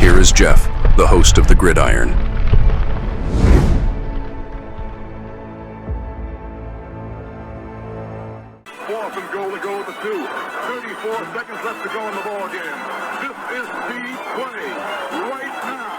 here is Jeff, the host of the Gridiron. Fourth and goal to go with the 2. 34 seconds left to go in the ball game. This is the play right now.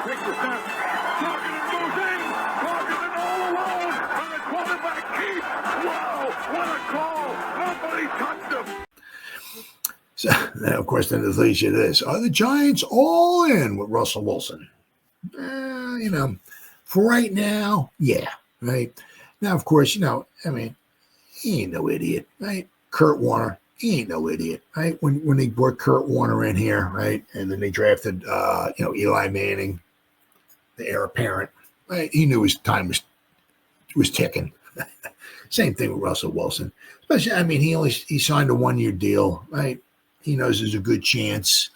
Takes the snap. Targeted goes in. Targeted all alone. And the quarterback keeps. Wow, what a call. Nobody touched him. So, then of course, then it leads you to this. Are the Giants all in with Russell Wilson? For right now, yeah, right? Now, of course, he ain't no idiot, right? Kurt Warner, he ain't no idiot, right? When they brought Kurt Warner in here, right? And then they drafted, Eli Manning, the heir apparent, right? He knew his time was ticking. Same thing with Russell Wilson. Especially, he signed a 1-year deal, right? He knows there's a good chance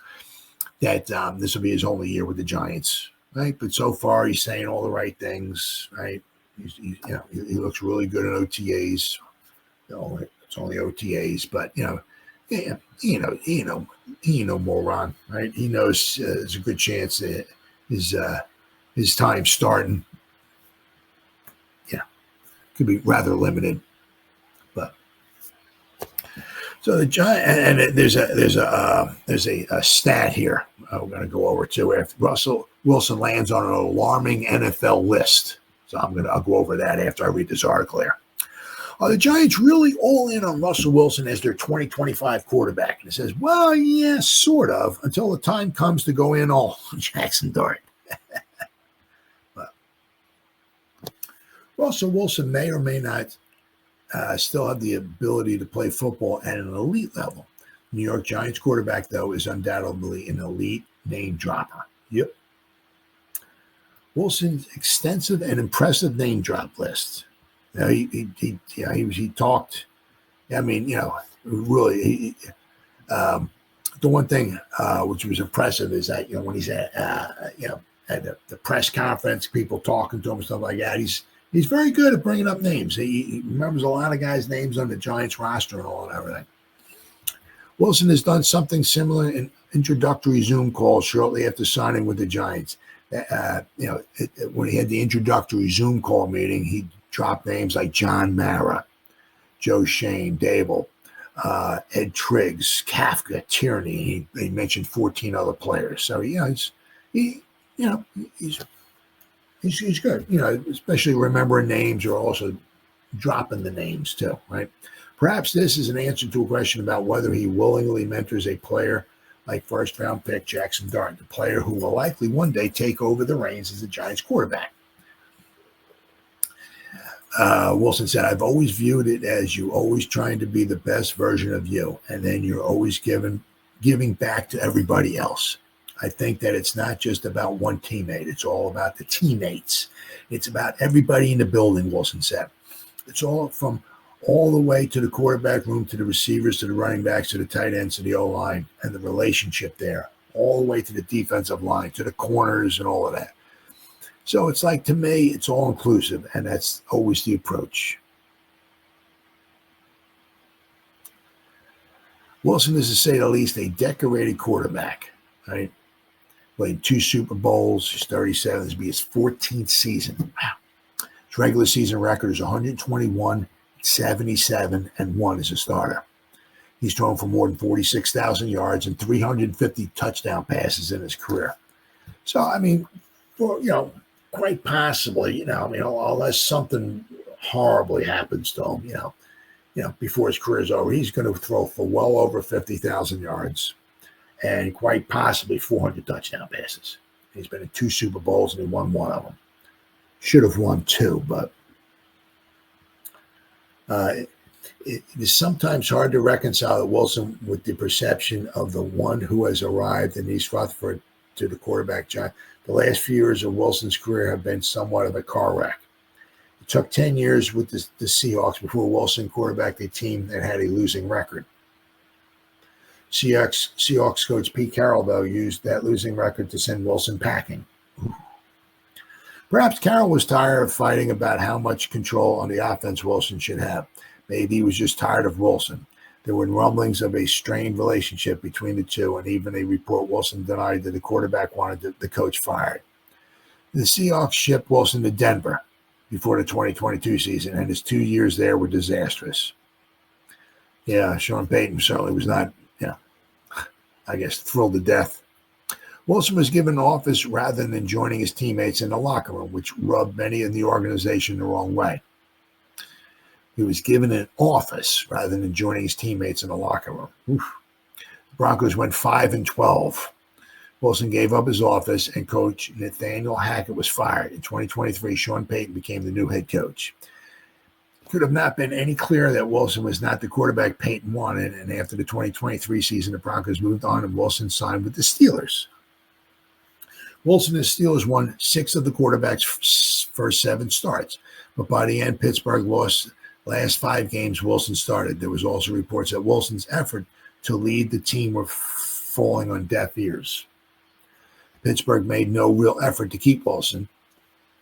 that this will be his only year with the Giants, right? But so far, he's saying all the right things, right? He looks really good in OTAs. It's only OTAs, but he ain't no moron, right? He knows there's a good chance that his time starting, could be rather limited. So the Giants, and there's a stat here we're going to go over too. After Russell Wilson lands on an alarming NFL list, so I'll go over that after I read this article here. Are the Giants really all in on Russell Wilson as their 2025 quarterback? And it says, well, yeah, sort of, until the time comes to go in all Jaxson Dart. But Russell Wilson may or may not still have the ability to play football at an elite level. New York Giants quarterback, though, is undoubtedly an elite name dropper. Yep. Wilson's extensive and impressive name drop list. He talked. Really. The one thing which was impressive is that when he's at the press conference, people talking to him and stuff like that. He's very good at bringing up names. He remembers a lot of guys' names on the Giants roster and all and everything. Wilson has done something similar in introductory Zoom calls shortly after signing with the Giants. When he had the introductory Zoom call meeting, he dropped names like John Mara, Joe Schoen, Daboll, Ed Triggs, Kafka, Tierney. He mentioned 14 other players. So he's good, especially remembering names or also dropping the names too, right? Perhaps this is an answer to a question about whether he willingly mentors a player like first-round pick Jaxson Dart, the player who will likely one day take over the reins as the Giants quarterback. Wilson said, I've always viewed it as you always trying to be the best version of you, and then you're always giving back to everybody else. I think that it's not just about one teammate. It's all about the teammates. It's about everybody in the building, Wilson said. It's all from all the way to the quarterback room, to the receivers, to the running backs, to the tight ends, to the O-line, and the relationship there, all the way to the defensive line, to the corners and all of that. So it's like, to me, it's all inclusive, and that's always the approach. Wilson is, to say the least, a decorated quarterback, right? Played 2 Super Bowls. He's 37. This will be his 14th season. Wow. His regular season record is 121, 77, and 1 as a starter. He's thrown for more than 46,000 yards and 350 touchdown passes in his career. So, quite possibly, unless something horribly happens to him, before his career is over, he's going to throw for well over 50,000 yards. And quite possibly 400 touchdown passes. He's been in 2 Super Bowls and he won 1 of them. Should have won 2, but it is sometimes hard to reconcile Wilson with the perception of the one who has arrived in East Rutherford to the quarterback job. The last few years of Wilson's career have been somewhat of a car wreck. It took 10 years with the Seahawks before Wilson quarterbacked a team that had a losing record. Seahawks coach Pete Carroll, though, used that losing record to send Wilson packing. Perhaps Carroll was tired of fighting about how much control on the offense Wilson should have. Maybe he was just tired of Wilson. There were rumblings of a strained relationship between the two, and even a report Wilson denied that the quarterback wanted the coach fired. The Seahawks shipped Wilson to Denver before the 2022 season, and his 2 years there were disastrous. Yeah, Sean Payton certainly was not, I guess, thrilled to death. Wilson was given office rather than joining his teammates in the locker room, which rubbed many in the organization the wrong way. He was given an office rather than joining his teammates in the locker room. Oof. The Broncos went 5-12. Wilson gave up his office, and coach Nathaniel Hackett was fired. In 2023, Sean Payton became the new head coach. It could have not been any clearer that Wilson was not the quarterback Payton wanted, and after the 2023 season, the Broncos moved on, and Wilson signed with the Steelers. Wilson and the Steelers won 6 of the quarterback's first 7 starts, but by the end, Pittsburgh lost the last 5 games Wilson started. There was also reports that Wilson's effort to lead the team were falling on deaf ears. Pittsburgh made no real effort to keep Wilson,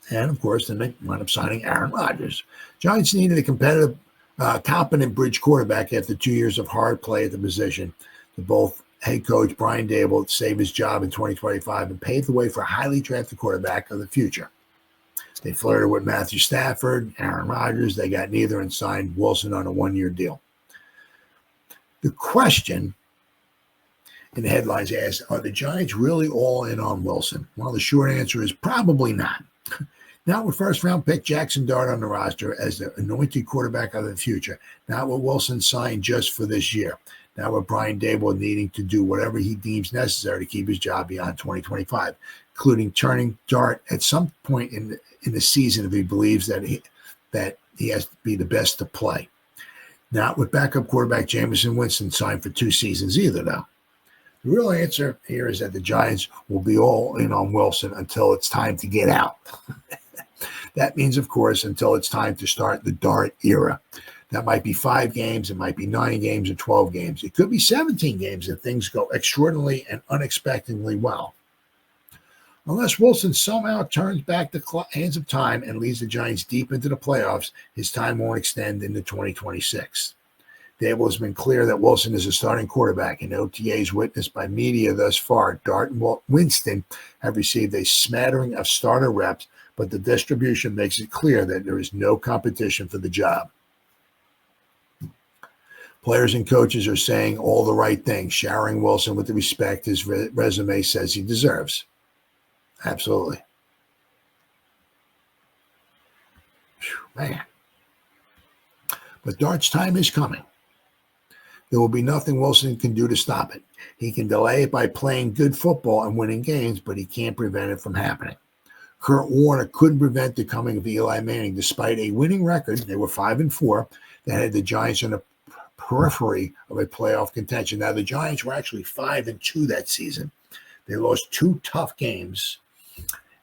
and of course, then they wound up signing Aaron Rodgers. Giants needed a competitive, competent bridge quarterback after 2 years of hard play at the position. Both head coach Brian Daboll saved his job in 2025 and paved the way for a highly drafted quarterback of the future. They flirted with Matthew Stafford, Aaron Rodgers. They got neither and signed Wilson on a 1-year deal. The question in the headlines asks, are the Giants really all in on Wilson? Well, the short answer is probably not. Not with first-round pick Jaxson Dart on the roster as the anointed quarterback of the future. Not with Wilson signed just for this year. Not with Brian Daboll needing to do whatever he deems necessary to keep his job beyond 2025, including turning Dart at some point in the season if he believes that he has to be the best to play. Not with backup quarterback Jameson Winston signed for 2 seasons either, though. The real answer here is that the Giants will be all in on Wilson until it's time to get out. That means, of course, until it's time to start the Dart era. That might be 5 games, it might be 9 games or 12 games. It could be 17 games if things go extraordinarily and unexpectedly well. Unless Wilson somehow turns back the hands of time and leads the Giants deep into the playoffs, his time won't extend into 2026. Daboll has been clear that Wilson is a starting quarterback, and OTAs witnessed by media thus far, Dart and Winston have received a smattering of starter reps, but the distribution makes it clear that there is no competition for the job. Players and coaches are saying all the right things, showering Wilson with the respect his resume says he deserves. Absolutely. Man. But Dart's time is coming. There will be nothing Wilson can do to stop it. He can delay it by playing good football and winning games, but he can't prevent it from happening. Kurt Warner couldn't prevent the coming of Eli Manning, despite a winning record. They were 5-4 that had the Giants on the periphery of a playoff contention. Now, the Giants were actually 5-2 that season. They lost 2 tough games,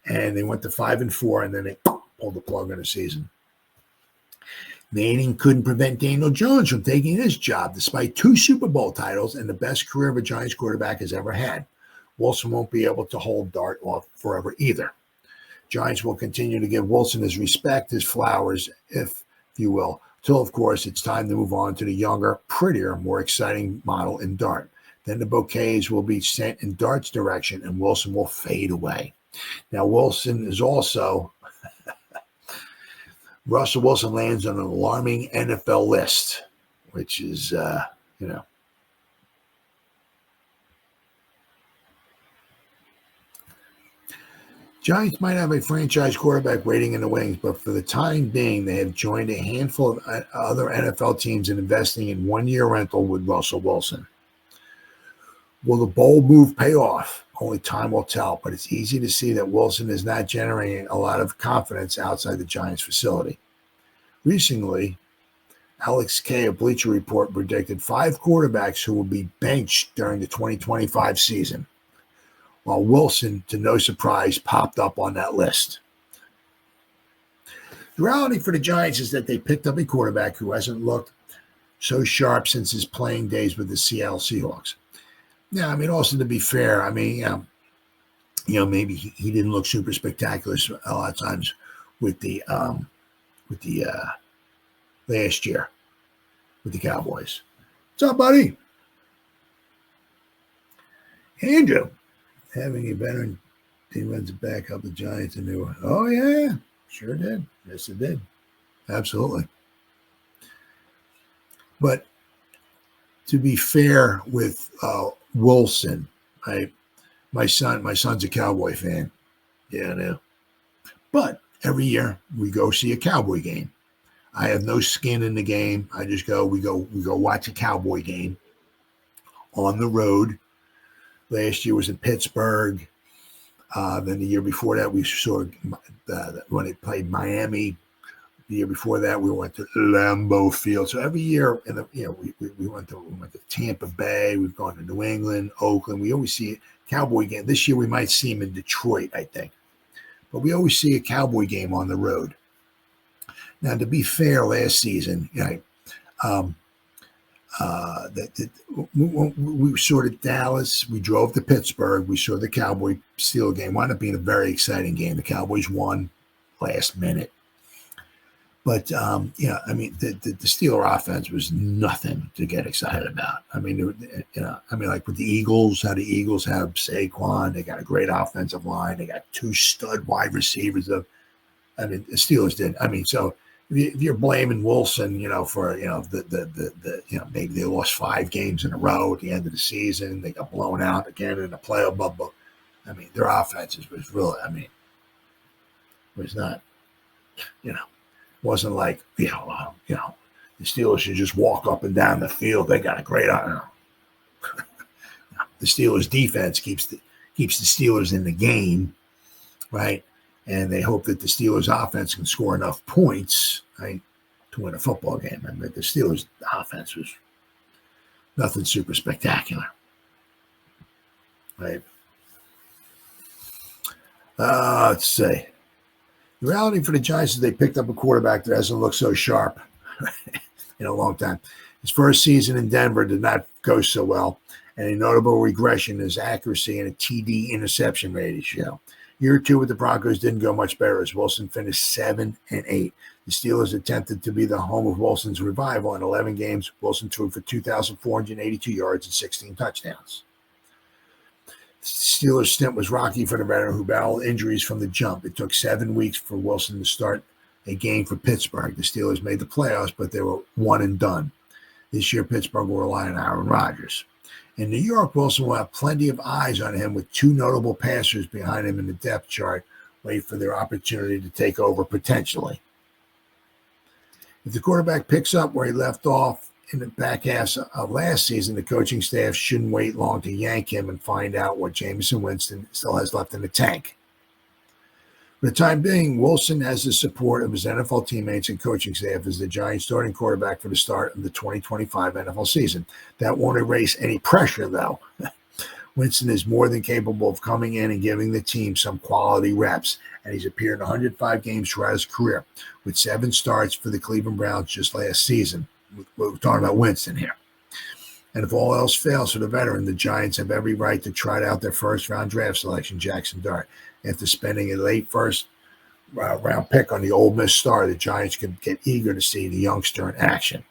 and they went to 5-4, and then they pulled the plug on the season. Manning couldn't prevent Daniel Jones from taking his job, despite 2 Super Bowl titles and the best career of a Giants quarterback has ever had. Wilson won't be able to hold Dart off forever either. Giants will continue to give Wilson his respect, his flowers, if you will, till, of course, it's time to move on to the younger, prettier, more exciting model in Dart. Then the bouquets will be sent in Dart's direction, and Wilson will fade away. Now, Wilson is also... Russell Wilson lands on an alarming NFL list, which is, Giants might have a franchise quarterback waiting in the wings, but for the time being, they have joined a handful of other NFL teams in investing in 1-year rental with Russell Wilson. Will the bold move pay off? Only time will tell, but it's easy to see that Wilson is not generating a lot of confidence outside the Giants facility. Recently, Alex K of Bleacher Report predicted 5 quarterbacks who will be benched during the 2025 season, while Wilson, to no surprise, popped up on that list. The reality for the Giants is that they picked up a quarterback who hasn't looked so sharp since his playing days with the Seattle Seahawks. Yeah, I mean, also to be fair, I mean, maybe he didn't look super spectacular a lot of times with the last year with the Cowboys. What's up, buddy? Andrew, having a veteran team runs it back up the Giants and they were, oh, yeah, sure did. Yes, it did. Absolutely. But to be fair with Wilson, my son's a Cowboy fan. Yeah, I know. But every year we go see a Cowboy game. I have no skin in the game. I just we go watch a Cowboy game on the road. Last year was in Pittsburgh. Then the year before that, we saw when they played Miami. The year before that, we went to Lambeau Field. So every year, we went to Tampa Bay. We've gone to New England, Oakland. We always see a Cowboy game. This year, we might see him in Detroit, I think. But we always see a Cowboy game on the road. Now, to be fair, last season, we saw the Dallas. We drove to Pittsburgh. We saw the Cowboy Steel game. Wound up being a very exciting game. The Cowboys won last minute. But, the Steeler offense was nothing to get excited about. like with the Eagles, how the Eagles have Saquon. They got a great offensive line. They got 2 stud wide receivers. The Steelers did. So if you're blaming Wilson, for, maybe they lost 5 games in a row at the end of the season. They got blown out again in the playoff bubble. Their offense was really, was not, wasn't like, the Steelers should just walk up and down the field. They got a great, the Steelers defense keeps the Steelers in the game, right? And they hope that the Steelers offense can score enough points, right, to win a football game. The Steelers offense was nothing super spectacular, right? Let's see. The reality for the Giants is they picked up a quarterback that hasn't looked so sharp in a long time. His first season in Denver did not go so well, and a notable regression is accuracy and a TD interception ratio. Year 2 with the Broncos didn't go much better as Wilson finished 7-8. The Steelers attempted to be the home of Wilson's revival. In 11 games, Wilson threw for 2,482 yards and 16 touchdowns. The Steelers' stint was rocky for the veteran who battled injuries from the jump. It took 7 weeks for Wilson to start a game for Pittsburgh. The Steelers made the playoffs, but they were one and done. This year, Pittsburgh will rely on Aaron Rodgers. In New York, Wilson will have plenty of eyes on him with 2 notable passers behind him in the depth chart, wait for their opportunity to take over potentially. If the quarterback picks up where he left off in the back half of last season, the coaching staff shouldn't wait long to yank him and find out what Jameson Winston still has left in the tank. For the time being, Wilson has the support of his NFL teammates and coaching staff as the Giants' starting quarterback for the start of the 2025 NFL season. That won't erase any pressure, though. Winston is more than capable of coming in and giving the team some quality reps, and he's appeared in 105 games throughout his career, with 7 starts for the Cleveland Browns just last season. We're talking about Winston here. And if all else fails for the veteran, the Giants have every right to trot out their first-round draft selection, Jaxson Dart. After spending a late first-round pick on the Ole Miss star, the Giants could get eager to see the youngster in action.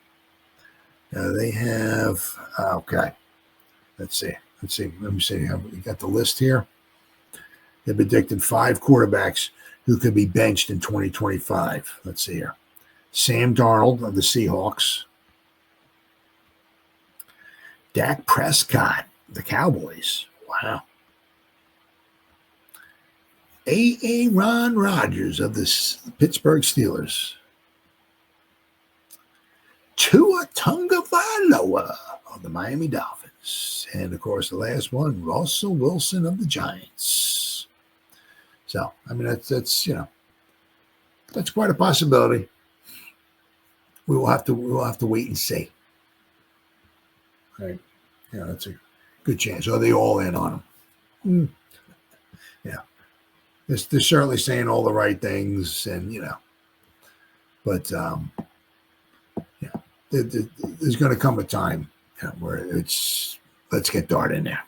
Now they have, okay, let's see. Let me see. We got the list here. They predicted 5 quarterbacks who could be benched in 2025. Let's see here. Sam Darnold of the Seahawks. Dak Prescott, the Cowboys. Wow. Aaron Rodgers of the Pittsburgh Steelers. Tua Tagovailoa of the Miami Dolphins. And, of course, the last one, Russell Wilson of the Giants. So, that's quite a possibility. We will have to wait and see. Right. That's a good chance. Are they all in on them? Yeah. They're certainly saying all the right things, and but there's going to come a time where it's let's get Dart in there.